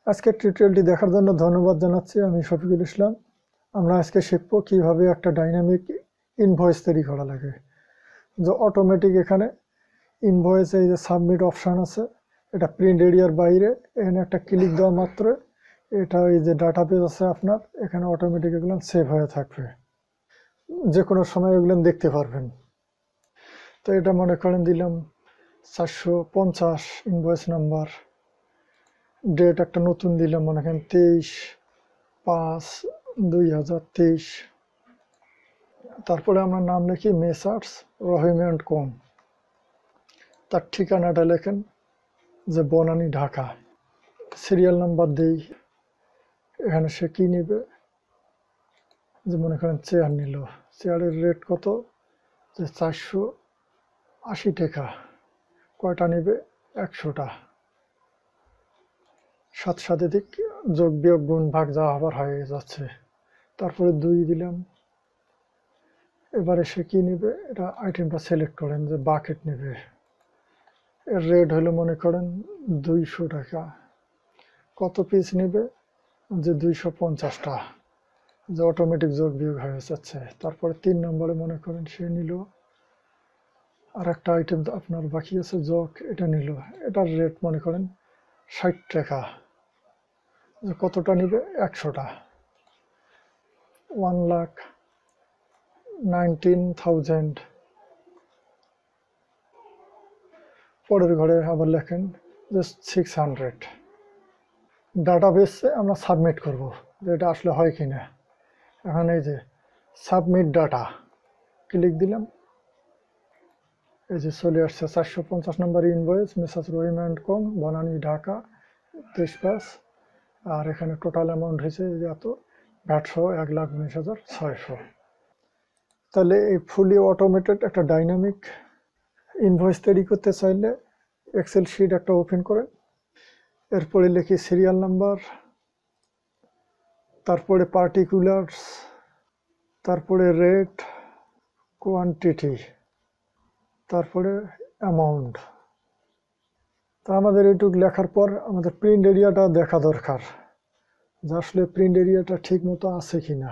আজকের টিউটোরিয়ালটি দেখার জন্য ধন্যবাদ জানাচ্ছি। আমি শফিকুল ইসলাম। আমরা আজকে শিখব কিভাবে একটা ডাইনামিক ইনভয়েস তৈরি করা লাগে। যে অটোমেটিক এখানে ইনভয়েসে এই যে সাবমিট অপশান আছে, এটা প্রিন্ট এরিয়ার বাইরে, এখানে একটা ক্লিক দেওয়া মাত্র এটা এই যে ডাটাবেস আছে আপনার, এখানে অটোমেটিক এগুলো সেভ হয়ে থাকবে, যে কোনো সময় এগুলো দেখতে পারবেন। তো এটা মনে করেন দিলাম 450 ইনভয়েস নাম্বার, ডেট একটা নতুন দিলাম, মনে করেন 23/5/2023। তারপরে আমরা নাম লিখি মেসার্স রহিম অ্যান্ড কোং। তার ঠিকানাটা লেখেন যে বনানী, ঢাকা। সিরিয়াল নাম্বার দেই, এখানে সে কি নেবে, যে মনে করেন চেয়ার নিল, চেয়ারের রেট কত, যে 480 টাকা। কয়টা নেবে, 100টা। সাথে সাথে দিক যোগ বিয়োগ গুণ ভাগ যা আবার হয়ে যাচ্ছে। তারপরে 2 দিলাম। এবারে সে কি নেবে, এটা আইটেমটা সিলেক্ট করেন যে বাকেট নেবে। এর রেট হলো মনে করেন 200 টাকা। কত পিস নেবে, যে 250টা, যে অটোমেটিক যোগ বিয়োগ হয়ে যাচ্ছে। তারপরে 3 নম্বরে মনে করেন সে নিল আর একটা আইটেম আপনার বাকি আছে যোগ, এটা নিল, এটার রেট মনে করেন 60 টাকা। যে কতটা নিবে, 100টা। 1,19,000। পরের ঘরে আবার লেখেন যে 600। ডাটাবেসে আমরা সাবমিট করব যে এটা আসলে হয় কিনা। এখন এই যে সাবমিট ডাটা ক্লিক দিলাম, এই যে চলে আসছে 450 number invoice messrs Rahim and কোং, বনানী, ঢাকা, 23/5। আর এখানে টোটাল অ্যামাউন্ট হয়েছে যে এত, ভ্যাট সহ 1,19,600। তাহলে এই ফুলি অটোমেটেড একটা ডাইনামিক ইনভয়েস তৈরি করতে চাইলে এক্সেল শিট একটা ওপেন করেন। এরপরে লিখি সিরিয়াল নাম্বার, তারপরে পার্টিকুলার্স, তারপরে রেট, কোয়ান্টিটি, তারপরে অ্যামাউন্ট। তা আমাদের এইটুকু লেখার পর আমাদের প্রিন্ট এরিয়াটা দেখা দরকার, যে আসলে প্রিন্ট এরিয়াটা ঠিক মতো আছে কিনা,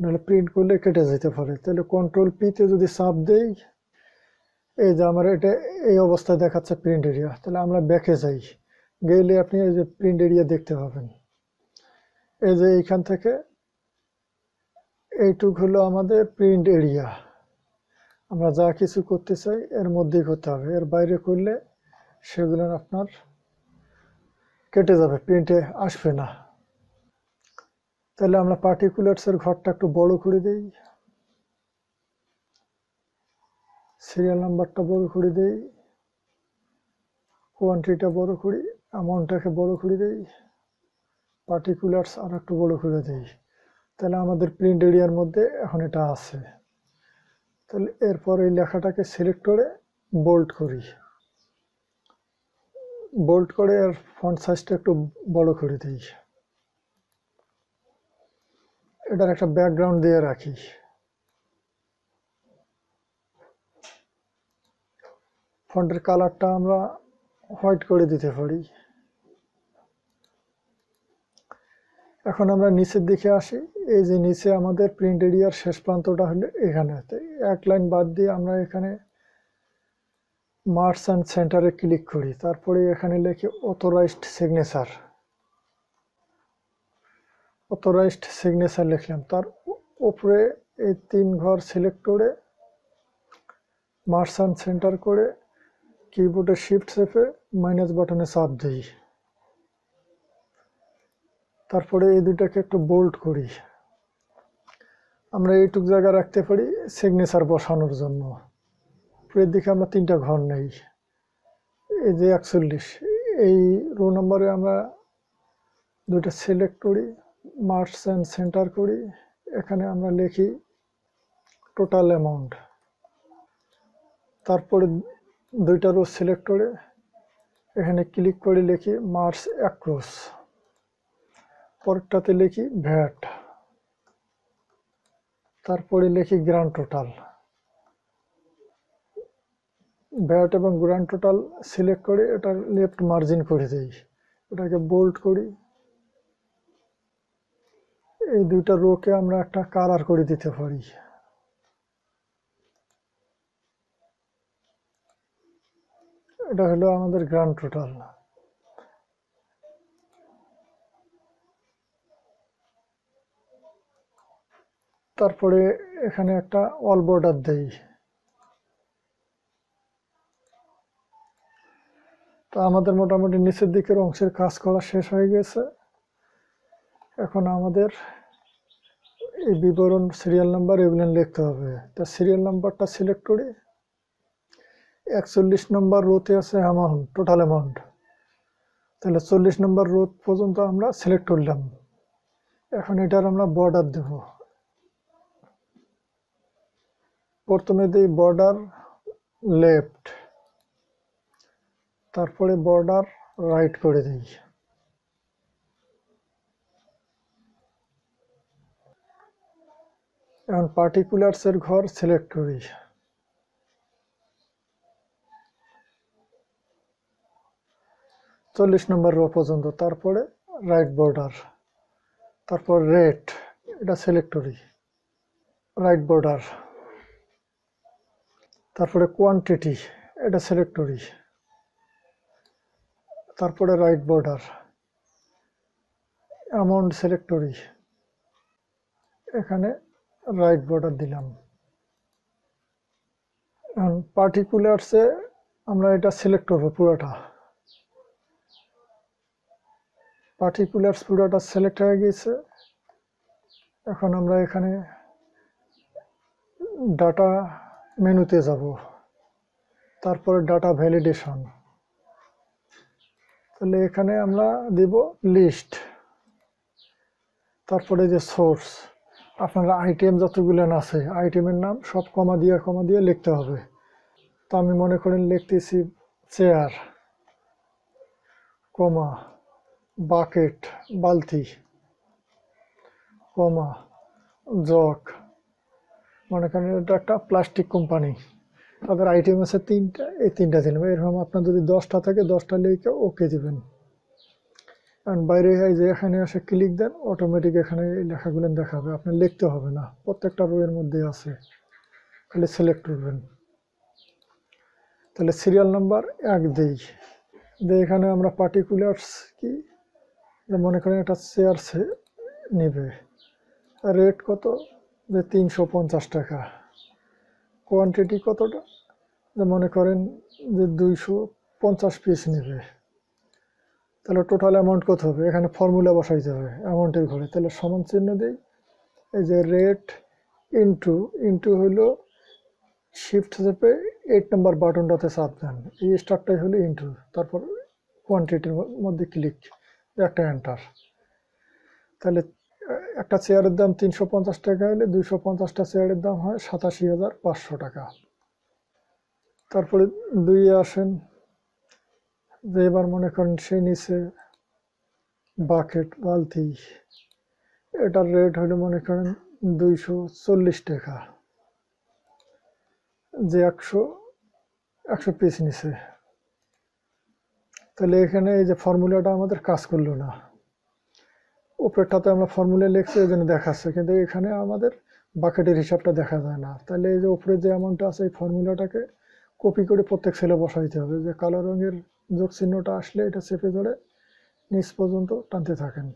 নাহলে প্রিন্ট করলে কেটে যেতে পারে। তাহলে কন্ট্রোল পিতে যদি চাপ দেই, এই যে আমার এটা এই অবস্থায় দেখাচ্ছে প্রিন্ট এরিয়া। তাহলে আমরা ব্যাকে যাই, গেলে আপনি এই যে প্রিন্ট এরিয়া দেখতে পাবেন। এই যে এইখান থেকে এইটুক হলো আমাদের প্রিন্ট এরিয়া। আমরা যা কিছু করতে চাই এর মধ্যেই করতে হবে, এর বাইরে করলে সেগুলো আপনার কেটে যাবে, প্রিন্টে আসবে না। তাহলে আমরা পার্টিকুলার্সের ঘরটা একটু বড় করে দিই, সিরিয়াল নাম্বারটা বড় করে দিই, কোয়ান্টিটিটা বড় করি, অ্যামাউন্টটাকে বড় করে দিই, পার্টিকুলার্স আর একটু বড় করে দিই। তাহলে আমাদের প্রিন্ট এরিয়ার মধ্যে এখন এটা আছে। তাহলে এরপর এই লেখাটাকে সিলেক্ট করে বোল্ড করি, বোল্ড করে এর ফন্ট সাইজটা একটু বড় করে দিই। এটার একটা ব্যাকগ্রাউন্ড দিয়ে রাখি। ফন্টের কালারটা আমরা হোয়াইট করে দিতে পারি। এখন আমরা নিচের দিকে আসি। এই যে নিচে আমাদের প্রিন্ট এরিয়ার শেষ প্রান্তটা হলো এখানে। এক লাইন বাদ দিয়ে আমরা এখানে মার্কস অ্যান্ড সেন্টারে ক্লিক করি। তারপরে এখানে লিখি অথরাইজড সিগনেচার। অথরাইজড সিগনেচার লিখলাম। তার উপরে এই 3 ঘর সিলেক্ট করে মার্কস অ্যান্ড সেন্টার করে কিবোর্ডে শিফট চেপে মাইনাস বাটনে চাপ দিই। তারপরে এই দুটাকে একটু বোল্ড করি। আমরা এইটুক জায়গা রাখতে পারি সিগনেচার বসানোর জন্য। উপরের দিকে আমরা 3টা ঘর নেই। এই যে 41, এই রো নম্বরে আমরা 2টা সিলেক্ট করি, মার্কস অ্যান্ড সেন্টার করি। এখানে আমরা লিখি টোটাল অ্যামাউন্ট। তারপরে 2টা রো সিলেক্ট করে এখানে ক্লিক করে লিখি মার্কস অ্যাক্রস। পরেরটাতে লিখি ভ্যাট। তারপরে লিখি গ্র্যান্ড টোটাল। ভ্যাট এবং গ্র্যান্ড টোটাল সিলেক্ট করে এটা লেফট মার্জিন করে দিই। এটাকে বোল্ড করি। এই দুইটা রোকে আমরা একটা কালার করে দিতে পারি। এটা হলো আমাদের গ্র্যান্ড টোটাল। তারপরে এখানে একটা অল বর্ডার দেই। তো আমাদের মোটামুটি নিচের দিকের অংশের কাজ করা শেষ হয়ে গেছে। এখন আমাদের এই বিবরণ, সিরিয়াল নাম্বার এগুলো লিখতে হবে। তা সিরিয়াল নাম্বারটা সিলেক্ট করি। 41 নম্বর রোতে আছে অ্যামাউন্ট, টোটাল অ্যামাউন্ট। তাহলে 40 নম্বর রো পর্যন্ত আমরা সিলেক্ট করলাম। এখন এটার আমরা বর্ডার দেব। প্রথমে দিই বর্ডার লেফট, তারপরে বর্ডার রাইট করে দিই। এখন পার্টিকুলার্সের ঘর সিলেক্ট করি। চল্লিশ নম্বর রো পর্যন্ত, তারপরে রাইট বর্ডার, তারপর রেট, এটা সিলেক্ট করি, রাইট বর্ডার, তারপরে কোয়ান্টিটি, এটা সিলেক্ট করি, তারপরে রাইট বর্ডার, অ্যামাউন্ট সিলেক্ট করি, এখানে রাইট বর্ডার দিলাম। এখন পার্টিকুলার্সে আমরা এটা সিলেক্ট করবো পুরোটা। পার্টিকুলার্স পুরোটা সিলেক্ট হয়ে গেছে। এখন আমরা এখানে ডাটা মেনুতে যাব, তারপরে ডাটা ভ্যালিডেশন। তাহলে এখানে আমরা দিব লিস্ট, তারপরে যে সোর্স, আপনারা আইটেম যতগুলো আছে আইটেমের নাম সব কমা দিয়ে লিখতে হবে। তো আমি মনে করেন লিখতেছি চেয়ার, কমা, বাকেট, বালতি, কমা, জগ। মনে করেন এটা একটা প্লাস্টিক কোম্পানি, তাদের আইটেম আছে 3টা, এই 3টা দিলাম। এরকম আপনার যদি 10টা থাকে 10টা লিখে ওকে দিবেন। কারণ বাইরে যে এখানে আসে ক্লিক দেন, অটোমেটিক এখানে এই লেখাগুলো দেখাবে, আপনার লিখতে হবে না, প্রত্যেকটা রোয়ের মধ্যে আছে, খালি সিলেক্ট করবেন। তাহলে সিরিয়াল নাম্বার 1 দিই। এখানে আমরা পার্টিকুলার্স কি, মনে করেন এটা চেয়ার নেবে, রেট কত, যে 350 টাকা, কোয়ান্টিটি কতটা, যে মনে করেন যে 250 পিস নেবে। তাহলে টোটাল অ্যামাউন্ট কত হবে, এখানে ফর্মুলা বসাইতে হবে অ্যামাউন্টের ঘরে। তাহলে সমান চিহ্ন দিই, এই যে রেট ইন্টু হইল শিফট চেপে 8 নম্বর বাটনটাতে চাপ দেন, এই স্টারটাই হলো ইন্টু, তারপর কোয়ান্টিটির মধ্যে ক্লিক, একটা এন্টার। তাহলে একটা চেয়ারের দাম 350 টাকা হলে 250টা চেয়ারের দাম হয় 87,500 টাকা। তারপরে 2 আসেন, যে এবার মনে করেন সে নিচে বাকেট, বালতি, এটার রেট হলো মনে করেন 240 টাকা, যে 100 পিস নিছে। তাহলে এখানে এই যে ফর্মুলাটা আমাদের কাজ করলো না, উপরেরটাতে আমরা ফর্মুলা লিখছি এই জন্য দেখাচ্ছে, কিন্তু এখানে আমাদের বাকেটের হিসাবটা দেখা যায় না। তাহলে এই যে উপরে যে অ্যামাউন্টটা আছে এই ফর্মুলাটাকে কপি করে প্রত্যেক সেলে বসাইতে হবে। যে কালো রঙের যোগ চিহ্নটা আসলে এটা চেপে ধরে নিচ পর্যন্ত টানতে থাকেন,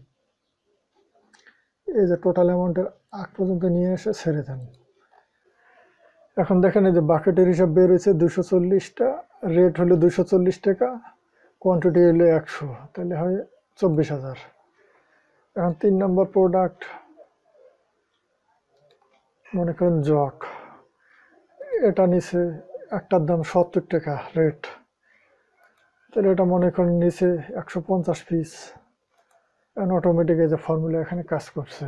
এই যে টোটাল অ্যামাউন্টের আগ পর্যন্ত নিয়ে এসে ছেড়ে দেন। এখন দেখেন এই যে বাকেটের হিসাব বের হয়েছে 240টা, রেট হলো 240 টাকা, কোয়ান্টিটি হলো 100, তাহলে হয় 24,000। এখন 3 নম্বর প্রোডাক্ট, মনে করেন জগ, এটা নিচে একটার দাম 70 টাকা রেট, তাহলে এটা মনে করেন নিচে 150 পিস। এখন অটোমেটিক এই যে ফর্মুলা এখানে কাজ করছে।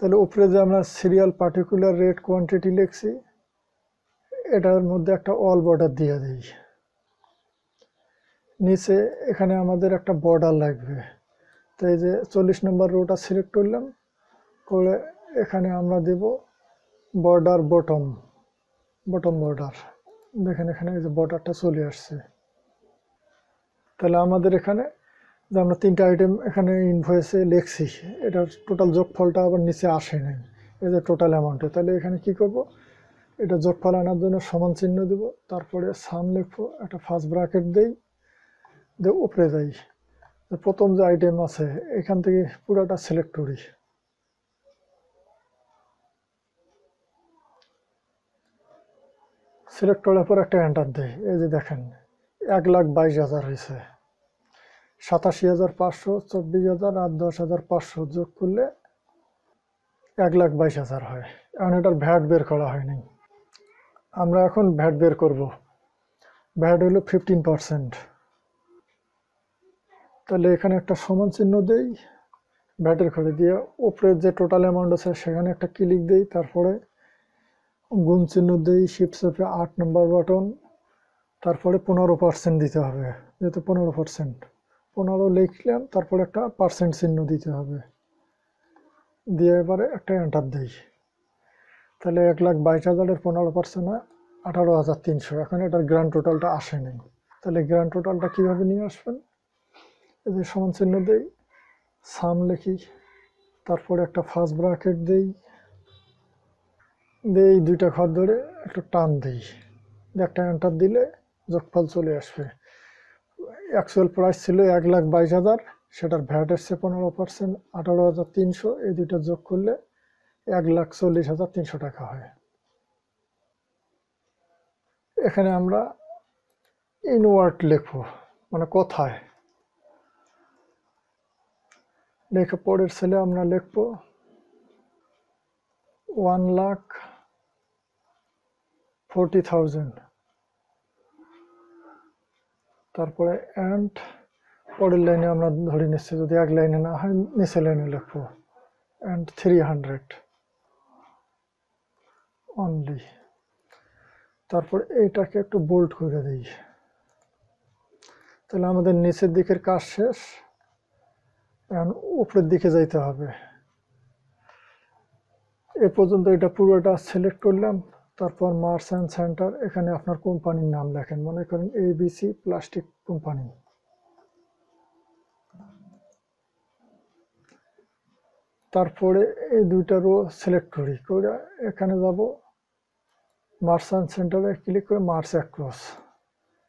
তাহলে উপরে যে আমরা সিরিয়াল, পার্টিকুলার, রেট, কোয়ান্টিটি লিখছি, এটার মধ্যে একটা অল বর্ডার দিয়ে দিই। নিচে এখানে আমাদের একটা বর্ডার লাগবে, তো এই যে 40 নম্বর রোটা সিলেক্ট করলাম, করে এখানে আমরা দেব বর্ডার বটম বর্ডার। দেখেন এখানে এই যে বর্ডারটা চলে আসছে। তাহলে আমাদের এখানে যে আমরা 3টা আইটেম এখানে ইনভয়েসে লিখছি, এটার টোটাল যোগফলটা আবার নিচে আসে নাই, এই যে টোটাল অ্যামাউন্টে। তাহলে এখানে কি করব, এটা যোগফল আনার জন্য সমান চিহ্ন দেব, তারপরে সাম লিখবো, একটা ফার্স্ট ব্র্যাকেট দেই, দিয়ে উপরে যাই, প্রথম যে আইটেম আছে এখান থেকে পুরোটা সিলেক্ট করি। সিলেক্ট করার পর একটা এন্টার দেই। এই যে দেখেন 1,22,000 হয়েছে। 87,500, 24,000 আর 10,500 যোগ করলে 1,22,000 হয়। এখন এটার ভ্যাট বের করা হয়নি, আমরা এখন ভ্যাট বের করব। ভ্যাট হলো 15%। তাহলে এখানে একটা সমান চিহ্ন দেই, ভ্যাটের ঘরে দিয়ে উপরে যে টোটাল অ্যামাউন্ট আছে সেখানে একটা ক্লিক দেই, তারপরে গুণ চিহ্ন দেই, শিফট চেপে 8 নম্বর বাটন, তারপরে 15% দিতে হবে, যেহেতু 15%, 15 লিখলাম, তারপরে একটা পার্সেন্ট চিহ্ন দিতে হবে, দিয়ে এবারে একটা এন্টার দেই। তাহলে 1,22,000-এর 15% হয় 18,300। এখন এটার গ্র্যান্ড টোটালটা আসেনি। তাহলে গ্র্যান্ড টোটালটা কিভাবে নিয়ে আসবেন, এই যে সমান চিহ্ন দেই, সাম লিখি, তারপরে একটা ফার্স্ট ব্র্যাকেট দেই, দিয়ে এই দুইটা ঘর ধরে একটু টান দিই, একটা এন্টার দিলে যোগফল চলে আসবে। অ্যাকচুয়াল প্রাইস ছিল 1,22,000, সেটার ভ্যাট এসছে 15%, 18,300, এই দুইটা যোগ করলে 1,40,300 টাকা হয়। এখানে আমরা ইনওয়ার্ড লিখবো, মানে কোথায় লিখে পরের সেলে আমরা লিখবো 1,40,000, তারপরে অ্যান্ড পরের লাইনে আমরা ধরে নিচ্ছি, যদি এক লাইনে না হয় নিচে লাইনে লিখবো অ্যান্ড 300 অনলি। তারপর এইটাকে একটু বোল্ড করে দিই। তাহলে আমাদের নিচের দিকের কাজ শেষ, এখন উপরের দিকে যাইতে হবে। এ পর্যন্ত এটা পুরোটা সিলেক্ট করলাম, তারপর মার্চেন্ট সেন্টার, এখানে আপনার কোম্পানির নাম লেখেন, মনে করেন ABC প্লাস্টিক কোম্পানি। তারপরে এই দুইটা রো সিলেক্ট করি, করে এখানে যাব, মার্চেন্ট সেন্টারে ক্লিক করে মার্চ অ্যাক্রস,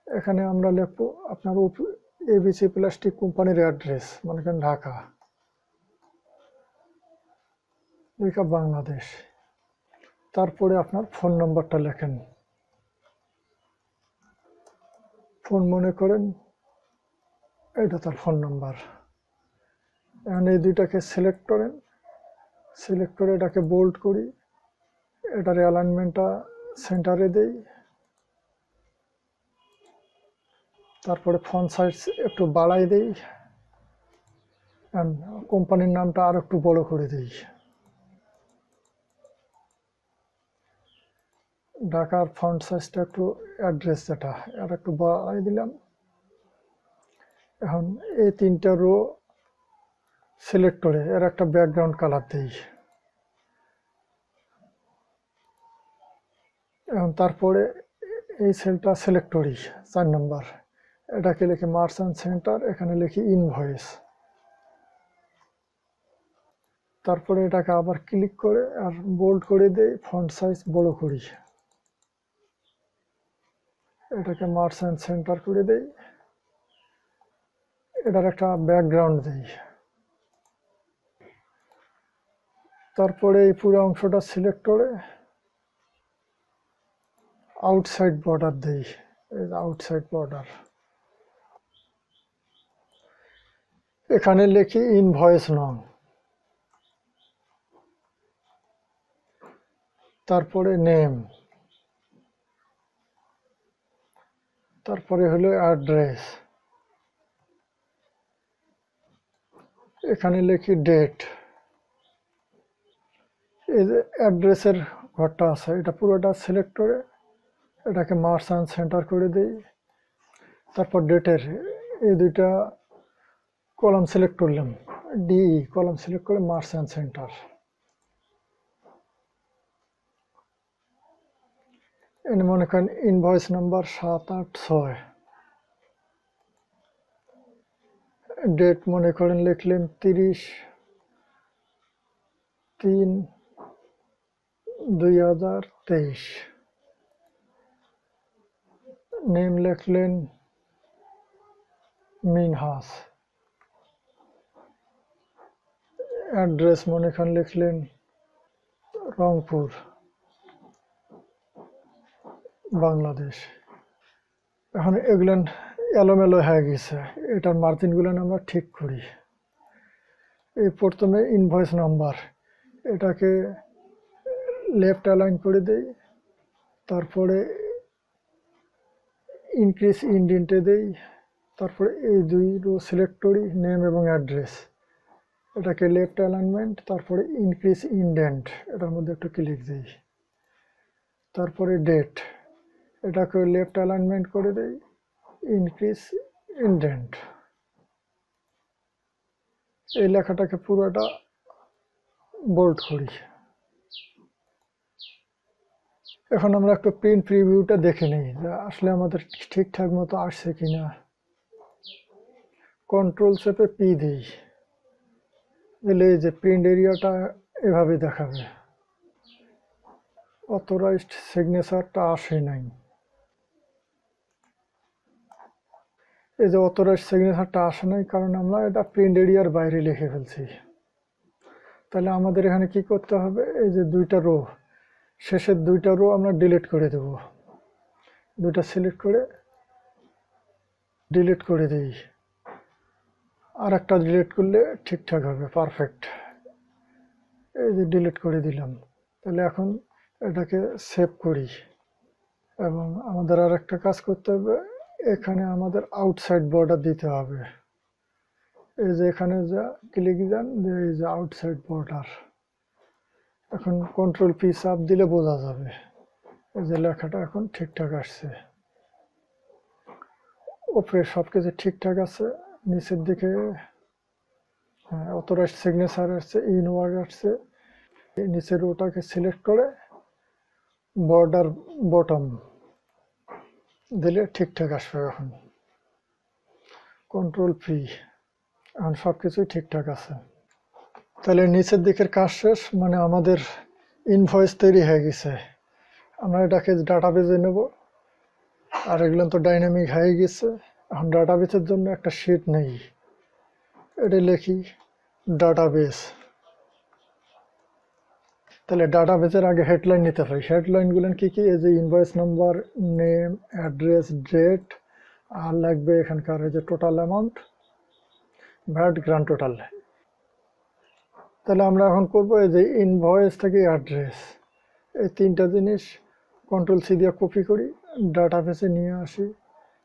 এখানে আমরা লিখবো আপনার ABC প্লাস্টিক কোম্পানির অ্যাড্রেস, মনে করেন ঢাকা, ঢাকা বাংলাদেশ। তারপরে আপনার ফোন নম্বরটা লেখেন, ফোন মনে করেন এটা তার ফোন নাম্বার। এখন এই দুইটাকে সিলেক্ট করেন, সিলেক্ট করে এটাকে বোল্ড করি, এটার অ্যালাইনমেন্টটা সেন্টারে দেই, তারপরে ফন্ট সাইজ একটু বাড়াই দেই, কোম্পানির নামটা আর একটু বড় করে দিই, ঢাকার ফন্ট সাইজটা একটু, অ্যাড্রেস যেটা আর একটু বাড়াই দিলাম। এখন এই 3টা রো সিলেক্ট করে এর একটা ব্যাকগ্রাউন্ড কালার দিই। এখন তারপরে এই সেলটা সিলেক্ট করি 4 নম্বর, এটাকে লিখে মার্চেন্ট সেন্টার, এখানে লিখি ইনভয়েস, তারপরে এটাকে আবার ক্লিক করে আর বোল্ড করে দেই, ফন্ট সাইজ বড় করি, এটাকে মার্চেন্ট সেন্টার করে দেই, এটার একটা ব্যাকগ্রাউন্ড দিই, তারপরে এই পুরো অংশটা সিলেক্ট করে আউটসাইড বর্ডার দেই, আউটসাইড বর্ডার, এখানে লিখি ইনভয়েস নং, তারপরে নেম, তারপরে হলো অ্যাড্রেস, এখানে লিখি ডেট। এই যে অ্যাড্রেসের ঘরটা আছে এটা পুরোটা সিলেক্ট করে এটাকে মার্চেন্ট সেন্টার করে দিই, তারপর ডেটের এই দুইটা কলাম সিলেক্ট করলাম, ডিই কলাম সিলেক্ট করে মার্চেন্ট সেন্টার, এনে মনে করেন ইনভয়েস নাম্বার 786, ডেট মনে করেন লিখলেন 30/3/2023, নেম লিখলেন মিনহাস, অ্যাড্রেস মনে করেন লিখলেন রংপুর, বাংলাদেশ। এখন এগুলান এলোমেলো হয়ে গেছে, এটার মার্জিনগুলো আমরা ঠিক করি। এই প্রথমে ইনভয়েস নাম্বার, এটাকে লেফট অ্যালাইন করে দেই, তারপরে ইনক্রিজ ইনডেন্টে দেই, তারপরে এই দুই রো সিলেক্ট করি, নেম এবং অ্যাড্রেস, এটাকে লেফট অ্যালাইনমেন্ট, তারপরে ইনক্রিজ ইনডেন্ট, এটার মধ্যে একটু ক্লিক দিই, তারপরে ডেট, এটাকে লেফট অ্যালাইনমেন্ট করে দেই, ইনক্রিজ ইনডেন্ট। এই লেখাটাকে পুরোটা বোল্ড করি। এখন আমরা একটু প্রিন্ট প্রিভিউটা দেখে নিই যে আসলে আমাদের ঠিকঠাক মতো আসছে কিনা। কন্ট্রোল চেপে পি দিই, দিলে এই যে প্রিন্ট এরিয়াটা এভাবে দেখাবে, অথরাইজড সিগনেচারটা আসে নাই। এই যে অথরাইজড সিগনেচারটা আসে নাই কারণ আমরা এটা প্রিন্ট এরিয়ার বাইরে লিখে ফেলছি। তাহলে আমাদের এখানে কি করতে হবে, এই যে দুইটা রো, শেষের দুইটা রো আমরা ডিলিট করে দেব, দুইটা সিলেক্ট করে ডিলিট করে দিই, আর একটা ডিলিট করলে ঠিকঠাক হবে, পারফেক্ট। এই যে ডিলিট করে দিলাম। তাহলে এখন এটাকে সেভ করি এবং আমাদের আর একটা কাজ করতে হবে, এখানে আমাদের আউটসাইড বর্ডার দিতে হবে। এই যে এখানে যা ক্লিক দেন, এই যে আউটসাইড বর্ডার, এখন কন্ট্রোল পি চাপ দিলে বোঝা যাবে এই যে লেখাটা এখন ঠিকঠাক আসছে। উপরে সবকিছু ঠিকঠাক আছে, নিচের দিকে অথরাইজড সিগনেচার আসছে, ইনওয়ার্ড আসছে, নিচের ওটাকে সিলেক্ট করে বর্ডার বটম দিলে ঠিকঠাক আসবে। এখন কন্ট্রোল পি, এখন সবকিছুই ঠিকঠাক আছে। তাহলে নিচের দিকের কাজ শেষ, মানে আমাদের ইনভয়েস তৈরি হয়ে গেছে। আমরা এটাকে ডাটাবেজে নেব, আর এগুলো তো ডাইনামিক হয়ে গেছে। এখন ডাটাবেসের জন্য একটা শিট নেই, এটা লিখি ডাটাবেস। তাহলে ডাটাবেসের আগে হেডলাইন নিতে হয়। হেডলাইনগুলো কি কি, এই যে invoice number, name, address, date, আর লাগবে এখানকার এই যে total amount, VAT, grand total. তাহলে আমরা এখন করবো এই যে ইনভয়েস থেকে অ্যাড্রেস, এই তিনটা জিনিস কন্ট্রোল সি দিয়ে কপি করি, ডাটাবেসে নিয়ে আসি,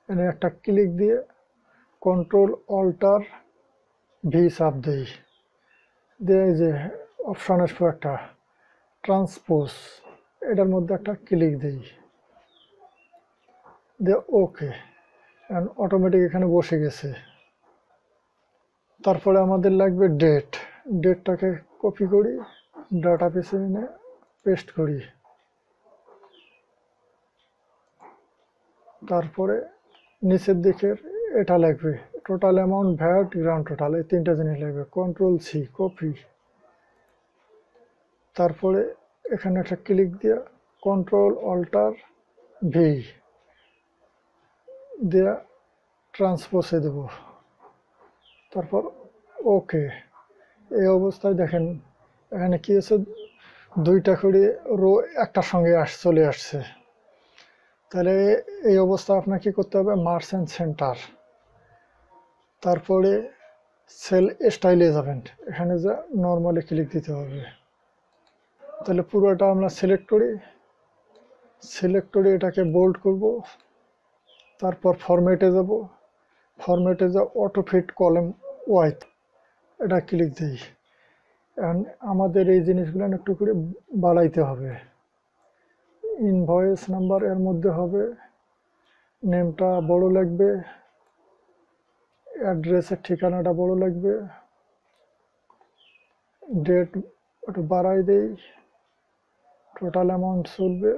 এনে একটা ক্লিক দিয়ে কন্ট্রোল অল্টার ভি চাপ দিই, দিয়ে এই যে অপশন আসবে একটা ট্রান্সপোজ, এটার মধ্যে একটা ক্লিক দিই, দিয়ে ওকে, অটোমেটিক এখানে বসে গেছে। তারপরে আমাদের লাগবে ডেট, ডেটটাকে কপি করি, ডাটাবেসে এনে পেস্ট করি, তারপরে নিচের দিকের এটা লাগবে total amount, VAT, grand total, এই তিনটা জিনিস লাগবে, কন্ট্রোল সি কপি, তারপরে এখানে একটা ক্লিক দিয়ে কন্ট্রোল অল্টার ভি দিয়ে ট্রান্সপোজে দেব, তারপর ওকে। এই অবস্থায় দেখেন এখানে কি আছে, দুইটা করে রো একটার সঙ্গে চলে আসছে। তাহলে এই অবস্থায় আপনার কি করতে হবে, মার্জ এন্ড সেন্টার, তারপরে সেল স্টাইলে যাবেন, এখানে যা নর্মালি ক্লিক দিতে হবে। তাহলে পুরোটা আমরা সিলেক্ট করি, এটাকে বোল্ড করব, তারপর ফরম্যাটে যাব, ফরম্যাটে যা অটো ফিট কলাম ওয়াইথ, এটা ক্লিক দিই। এখন আমাদের এই জিনিসগুলো একটু করে বাড়াইতে হবে। ইনভয়েস নাম্বার এর মধ্যে হবে, নেমটা বড় লাগবে, অ্যাড্রেসের ঠিকানাটা বড় লাগবে, ডেট একটু বাড়াই দেই, টোটাল অ্যামাউন্ট চলবে,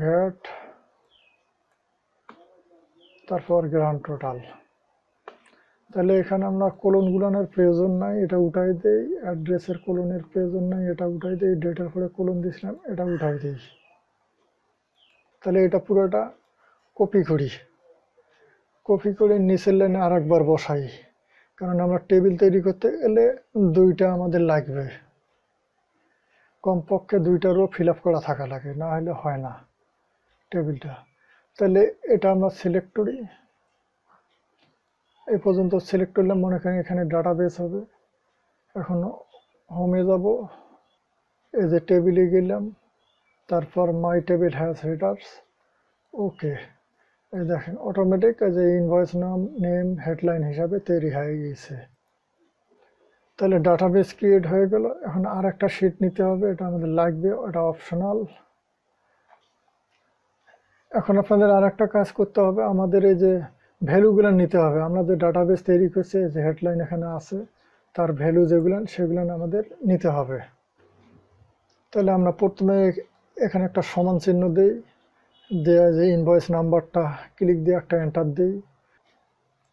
ভ্যাট, তারপর গ্রান্ড টোটাল। তাহলে এখানে আমরা কোলন গুলানোর প্রয়োজন নাই, এটা উঠাই দেই। অ্যাড্রেসের কোলনের প্রয়োজন নাই, এটা উঠাই দেই। ডেটার পরে কোলন দিছিলাম, এটা উঠাই দেই। তাহলে এটা পুরোটা কপি করি, কপি করে নিচের লাইনে আর একবার বসাই, কারণ আমরা টেবিল তৈরি করতে গেলে দুইটা আমাদের লাগবে, কমপক্ষে দুইটা রো ফিল আপ করা থাকা লাগে, না হলে হয় না টেবিলটা। তাহলে এটা আমরা সিলেক্ট করি, এই পর্যন্ত সিলেক্ট করলাম। মনে করেন এখানে ডাটাবেস হবে। এখন হোমে যাব, এই যে টেবিলে গেলাম, তারপর মাই টেবিল হ্যাজ হেডার্স। ওকে, এই দেখেন অটোমেটিক এই যে ইনভয়েস নাম নেম হেডলাইন হিসাবে তৈরি হয়ে গেছে। তাহলে ডাটাবেস ক্রিয়েট হয়ে গেল। এখন আর একটা শিট নিতে হবে, এটা আমাদের লাগবে, ওটা অপশনাল। এখন আপনাদের আর একটা কাজ করতে হবে, আমাদের এই যে ভ্যালুগুলো নিতে হবে। আমরা যে ডাটাবেস তৈরি করছি, যে হেডলাইন এখানে আছে, তার ভ্যালু যেগুলো সেগুলো আমাদের নিতে হবে। তাহলে আমরা প্রথমে এখানে একটা সমান চিহ্ন দিই, দেওয়া যে ইনভয়েস নাম্বারটা ক্লিক দিয়ে একটা এন্টার দিই।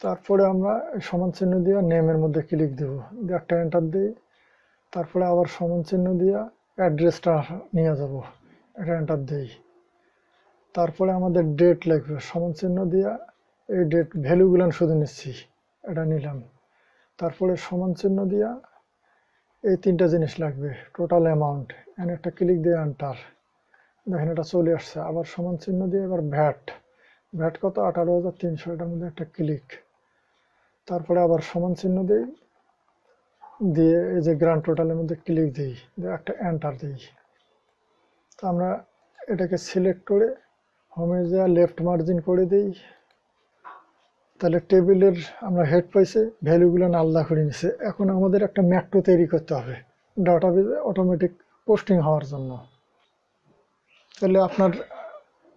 তারপরে আমরা সমান চিহ্ন দিয়ে নেমের মধ্যে ক্লিক দেব, দিয়ে একটা এন্টার দিই। তারপরে আবার সমান চিহ্ন দিয়ে অ্যাড্রেসটা নিয়ে যাব, এটা এন্টার দিই। তারপরে আমাদের ডেট লাগবে, সমান চিহ্ন দিয়ে এই ডেট ভ্যালুগুলো শুধু নিচ্ছি, এটা নিলাম। তারপরে সমান চিহ্ন দিয়া এই তিনটা জিনিস লাগবে, টোটাল অ্যামাউন্ট, এখানে একটা ক্লিক দিয়ে এন্টার। দেখেন এটা চলে আসছে। আবার সমান চিহ্ন দিয়ে এবার ভ্যাট, ভ্যাট কত 18,300, এটার মধ্যে একটা ক্লিক। তারপরে আবার সমান চিহ্ন দিই, দিয়ে এই যে গ্র্যান্ড টোটালের মধ্যে ক্লিক দিই, দিয়ে একটা এন্টার দিই। তো আমরা এটাকে সিলেক্ট করে হোমে যা লেফট মার্জিন করে দিই। তাহলে টেবিলের আমরা হেড পাইছে, ভ্যালুগুলো আলাদা করে নিছে। এখন আমাদের একটা ম্যাক্রো তৈরি করতে হবে ডাটাবেসে অটোমেটিক পোস্টিং হওয়ার জন্য। তাহলে আপনার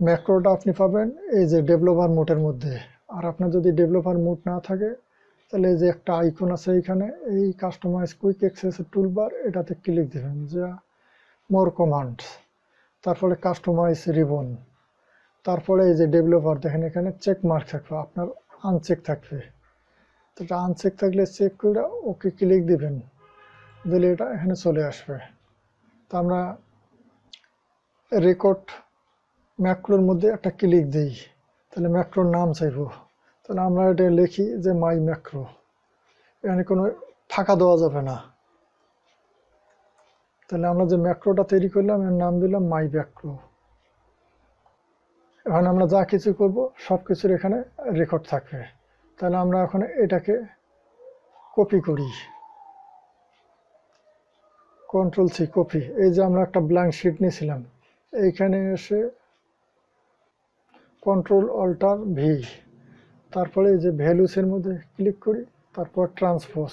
ম্যাক্রোটা আপনি পাবেন এই যে ডেভেলপার মোডের মধ্যে। আর আপনার যদি ডেভেলপার মোড না থাকে, তাহলে এই যে একটা আইকন আছে এখানে, এই কাস্টমাইজ কুইক অ্যাক্সেস টুলবার, এটাতে ক্লিক দেবেন, যা মোর কমান্ডস, তারপরে কাস্টমাইজ রিবন। তারপরে এই যে ডেভেলপার, দেখেন এখানে চেক মার্ক থাকবে, আপনার আনচেক থাকবে। তো এটা আনচেক থাকলে চেক করে ওকে ক্লিক দিবেন, দিলে এটা এখানে চলে আসবে। তো আমরা রেকর্ড ম্যাক্রোর মধ্যে একটা ক্লিক দিই, তাহলে ম্যাক্রোর নাম চাইব। তাহলে আমরা এটা লিখি যে মাই ম্যাক্রো, এখানে কোনো ফাঁকা দেওয়া যাবে না। তাহলে আমরা যে ম্যাক্রোটা তৈরি করলাম এর নাম দিলাম মাই ম্যাক্রো। এখন আমরা যা কিছু করব সব কিছুর এখানে রেকর্ড থাকবে। তাহলে আমরা এখন এটাকে কপি করি, কন্ট্রোল সি কপি। এই যে আমরা একটা ব্ল্যাঙ্ক শিট নিয়েছিলাম, এইখানে এসে কন্ট্রোল অল্টার ভি, তারপরে এই যে ভ্যালুসের মধ্যে ক্লিক করি, তারপর ট্রান্সপোজ,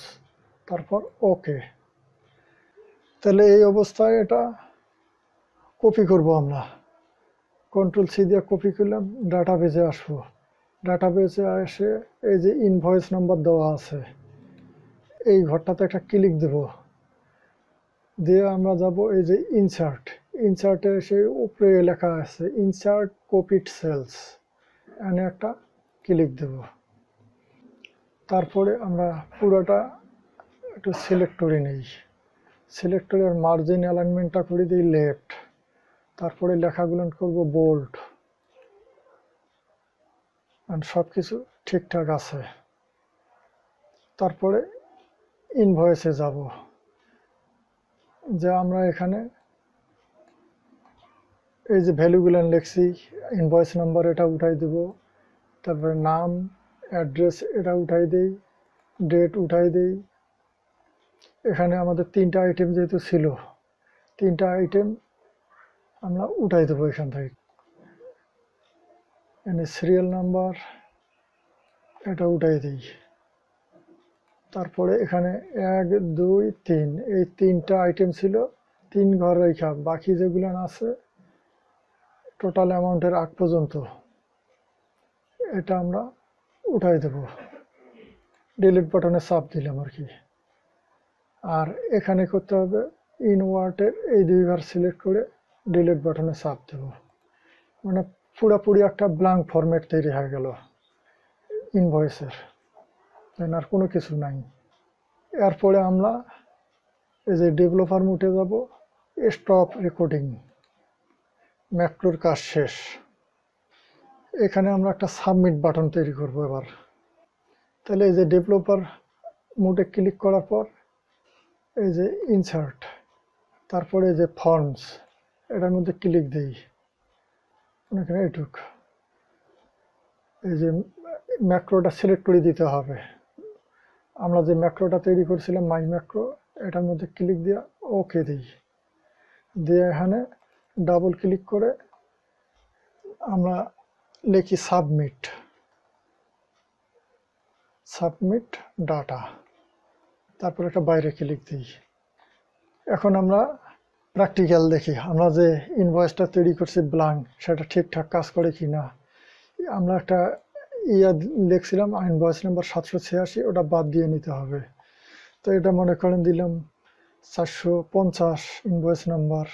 তারপর ওকে। তাহলে এই অবস্থায় এটা কপি করব আমরা, কন্ট্রোল সি দিয়ে কপি করলাম, ডাটাবেজে আসবো। ডাটাবেজে এসে এই যে ইনভয়েস নাম্বার দেওয়া আছে, এই ঘরটাতে একটা ক্লিক দেব, দিয়ে আমরা যাব এই যে ইনসার্ট। ইনসার্টে এসে উপরে লেখা আছে ইনসার্ট কপিড সেলস, এখানে একটা ক্লিক দেব। তারপরে আমরা পুরোটা একটু সিলেক্ট করে নিই, সিলেক্ট করে মার্জিন অ্যালাইনমেন্টটা করে দিই লেফট। তারপরে লেখাগুলো করব বোল্ড, সব কিছু ঠিকঠাক আছে। তারপরে ইনভয়েসে যাব, যে আমরা এখানে এই যে ভ্যালুগুলো লিখছি, ইনভয়েস নাম্বার এটা উঠাই দেব, তারপরে নাম অ্যাড্রেস এটা উঠাই দেই, ডেট উঠাই দেই। এখানে আমাদের তিনটা আইটেম যেহেতু ছিল, তিনটা আইটেম আমরা উঠাই দেবো এখান থেকে। এখানে সিরিয়াল নাম্বার এটা উঠাই দিই। তারপরে এখানে 1 2 3 এই তিনটা আইটেম ছিল, 3 ঘর রেখা, বাকি যেগুলো আছে টোটাল অ্যামাউন্টের আগ পর্যন্ত এটা আমরা উঠাই দেব, ডিলিট বাটনে চাপ দিলাম আর কি। আর এখানে করতে হবে ইনওয়ার্টের এই 2 ঘর সিলেক্ট করে ডিলিট বাটনে চাপ দেব, মানে পুরোপুরি একটা ব্ল্যাঙ্ক ফরম্যাট তৈরি হয়ে গেল ইনভয়েসের। আর কোনো কিছু নাই। এরপরে আমরা এই যে ডেভেলপার মোডে যাব, স্টপ রেকর্ডিং, ম্যাক্রোর কাজ শেষ। এখানে আমরা একটা সাবমিট বাটন তৈরি করব এবার। তাহলে এই যে ডেভেলপার মোডে ক্লিক করার পর এই যে ইনসার্ট, তারপরে এই যে ফর্মস, এটার মধ্যে ক্লিক দিই, এখানে এটুক। এই যে ম্যাক্রোটা সিলেক্ট করে দিতে হবে। আমরা যে ম্যাক্রোটা তৈরি করছিলাম মাই ম্যাক্রো, এটার মধ্যে ক্লিক দিয়ে ওকে দিই, দিয়ে এখানে ডাবল ক্লিক করে আমরা লিখি সাবমিট, সাবমিট ডাটা, তারপর একটা বাইরে ক্লিক দিই। এখন আমরা প্র্যাকটিক্যাল দেখি, আমরা যে ইনভয়েসটা তৈরি করছি ব্ল্যাঙ্ক, সেটা ঠিকঠাক কাজ করে কি না। আমরা একটা লিখছিলাম ইনভয়েস নাম্বার 786, ওটা বাদ দিয়ে নিতে হবে। তো এটা মনে করেন দিলাম 450 ইনভয়েস নাম্বার।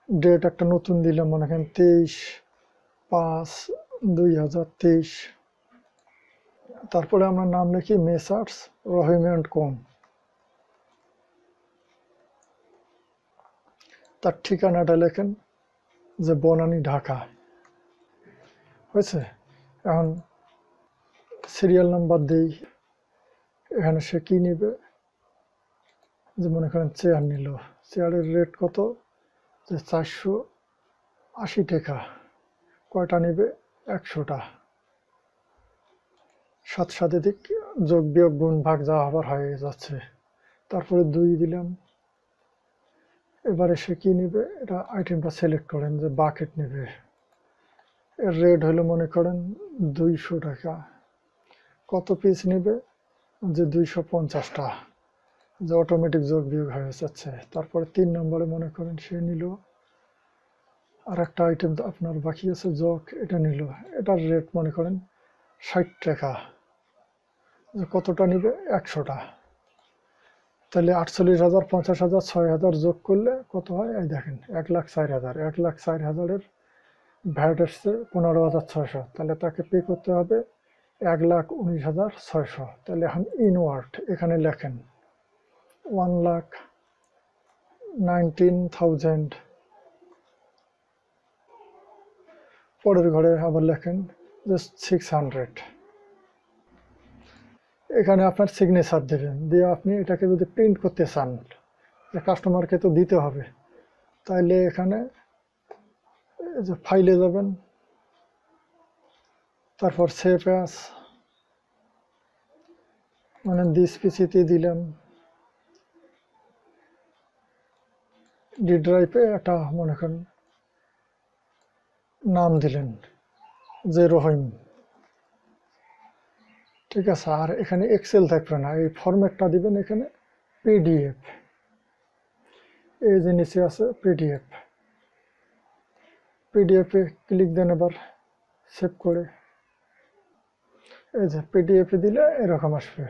ডেট একটা নতুন দিলাম, মনে করেন 23/5/2023। তারপরে আমরা নাম লিখি মেসার্স রহিম অ্যান্ড কোং। তার ঠিকানাটা লেখেন যে বনানী, ঢাকা। হয়েছে? এখন সিরিয়াল নাম্বার দিই, এখানে সে কি নিবে, যে মনে করেন চেয়ার নিল, চেয়ারের রেট কত, যে 480 টাকা। কয়টা নিবে? 100টা। সাথে সাথে দিক যোগ বিয়োগ গুণ ভাগ যা হবার হয়ে যাচ্ছে। তারপরে 2 দিলাম। এবারে সে কি নিবে, এটা আইটেমটা সিলেক্ট করেন যে বাকেট নেবে। এর রেট হলো মনে করেন 200 টাকা। কত পিস নেবে, যে 250টা, যে অটোমেটিক যোগ বিয়োগ হয়ে যাচ্ছে। তারপরে 3 নম্বরে মনে করেন সে নিল আর একটা আইটেম আপনার বাকি আছে যোগ, এটা নিল, এটার রেট মনে করেন 60 টাকা। যে কতটা নিবে, 100টা। তাহলে 48,000, 50,000, 6,000 যোগ করলে কত হয়, এই দেখেন 1,04,000। 1,04,000-এর ভ্যাট এসছে 15,600। তাহলে তাকে পে করতে হবে 1,19,600। তাহলে এখন ইনওয়ার্ড এখানে লেখেন 1,19,000। পরের ঘরে আবার লেখেন যে 600। এখানে আপনার সিগনেচার দেবেন, দিয়ে আপনি এটাকে যদি প্রিন্ট করতে চান, যে কাস্টমারকে তো দিতে হবে, তাইলে এখানে এই যে ফাইলে যাবেন, তারপর সেভ অ্যাজ, মানে দিস পিসিতে দিলাম, ডি ড্রাইভে একটা মনে করেন নাম দিলেন যে রহিম। ঠিক আছে? আর এখানে এক্সেল থাকবে না, এই ফরম্যাটটা দিবেন এখানে পিডিএফ। এই যে নিচে আছে পিডিএফ, পিডিএফে ক্লিক দেন। এবার সেভ করে এই যে পিডিএফে দিলে এরকম আসবে।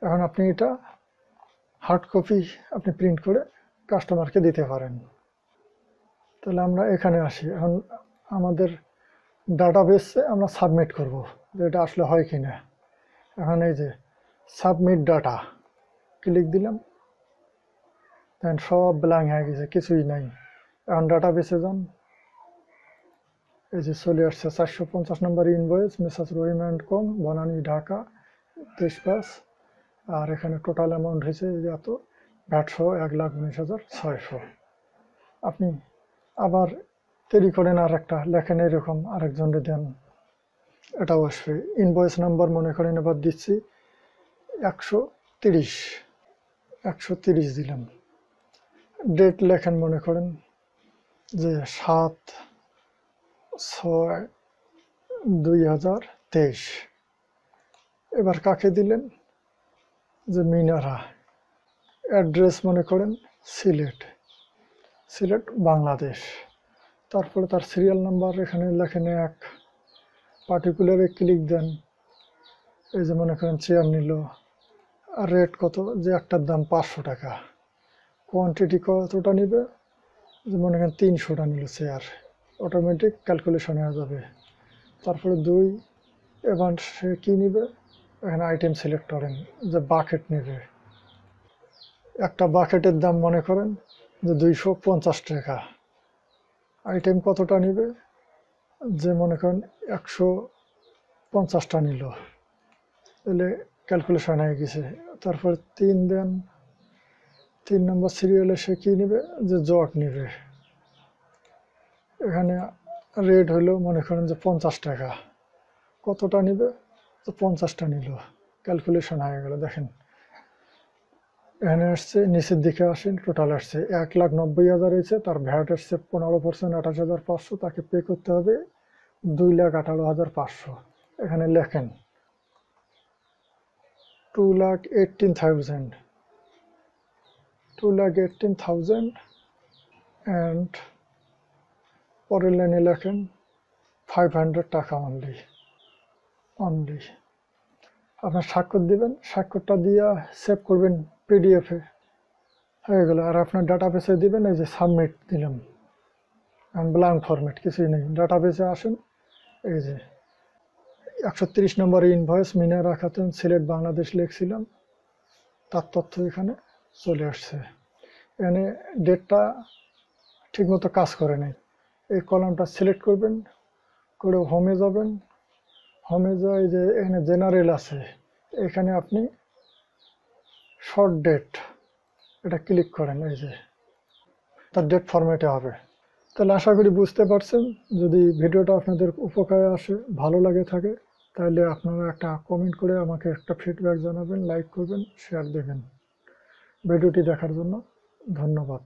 এখন আপনি এটা হার্ড কপি আপনি প্রিন্ট করে কাস্টমারকে দিতে পারেন। তাহলে আমরা এখানে আসি, এখন আমাদের ডাটাবেসে আমরা সাবমিট করব যে এটা আসলে হয় কি না। এখন এই যে সাবমিট ডাটা ক্লিক দিলাম, দেন সব ব্ল্যাঙ্ক হয়ে গেছে, কিছুই নাই। এখন ডাটাবেসে যান, এই যে চলে আসছে 450 number invoice messrs Rahim and কোং, বনানী, ঢাকা 23/5। আর এখানে টোটাল অ্যামাউন্ট হয়েছে এই যে এত, ভ্যাট সহ 1,19,600। আপনি আবার তৈরি করেন আর একটা লেখেন এরকম, আরেকজনকে দেন, এটাও আসবে। ইনভয়েস নাম্বার মনে করেন এবার দিচ্ছি 130, 130 দিলাম। ডেট লেখেন মনে করেন যে 7/6/2023। এবার কাকে দিলেন, যে মিনারা। অ্যাড্রেস মনে করেন সিলেট, সিলেট বাংলাদেশ। তারপরে তার সিরিয়াল নাম্বার এখানে লেখেন 1, পার্টিকুলারে ক্লিক দেন। এই যে মনে করেন চেয়ার নিল, আর রেট কত, যে একটার দাম 500 টাকা। কোয়ান্টিটি কতটা নিবে, যে মনে করেন 300টা নিল চেয়ার, অটোমেটিক ক্যালকুলেশন হয়ে যাবে। তারপরে 2, এবার সে কী নিবে, এখানে আইটেম সিলেক্ট করেন যে বাকেট নেবে, একটা বাকেটের দাম মনে করেন যে 250 টাকা। আইটেম কতটা নিবে, যে মনে করেন 150টা নিল, তাহলে ক্যালকুলেশন হয়ে গেছে। তারপর 3 দেন, 3 নম্বর সিরিয়ালে সে কী নেবে, যে জগ নেবে। এখানে রেট হলো মনে করেন যে 50 টাকা, কতটা নিবে, তো 50টা নিল, ক্যালকুলেশন হয়ে গেল। দেখেন এখানে আসছে, নিচের দিকে আসেন, টোটাল আসছে 1,90,000 হয়েছে, তার ভ্যাট আসছে 15%, 28,500, তাকে পে করতে হবে 2,18,500। এখানে লেখেন 2,18,000, 2,18,000 অ্যান্ড পরের লাইনে লেখেন 500 টাকা অনলি। আপনার স্বাক্ষর দিবেন, স্বাক্ষরটা দিয়ে সেভ করবেন পিডিএফে, হয়ে গেল। আর আপনার ডাটাবেসে দিবেন, এই যে সাবমিট দিলাম, ব্ল্যাঙ্ক ফরম্যাট, কিছুই নেই। ডাটাবেসে আসেন, এই যে 130 নম্বর ইনভয়েস মিনারা খাতুন, সিলেট, বাংলাদেশ লিখছিলাম, তার তথ্য এখানে চলে আসছে। এখানে ডেটটা ঠিকমতো কাজ করে নেই। এই কলামটা সিলেক্ট করবেন, করে হোমে যাবেন, হোমে যায় যে এখানে জেনারেল আছে, এখানে আপনি শর্ট ডেট এটা ক্লিক করেন, এই যে তার ডেট ফরম্যাটে হবে। তাহলে আশা করি বুঝতে পারছেন। যদি ভিডিওটা আপনাদের উপকারে আসে, ভালো লাগে থাকে, তাহলে আপনারা একটা কমেন্ট করে আমাকে একটা ফিডব্যাক জানাবেন, লাইক করবেন, শেয়ার দেবেন। ভিডিওটি দেখার জন্য ধন্যবাদ।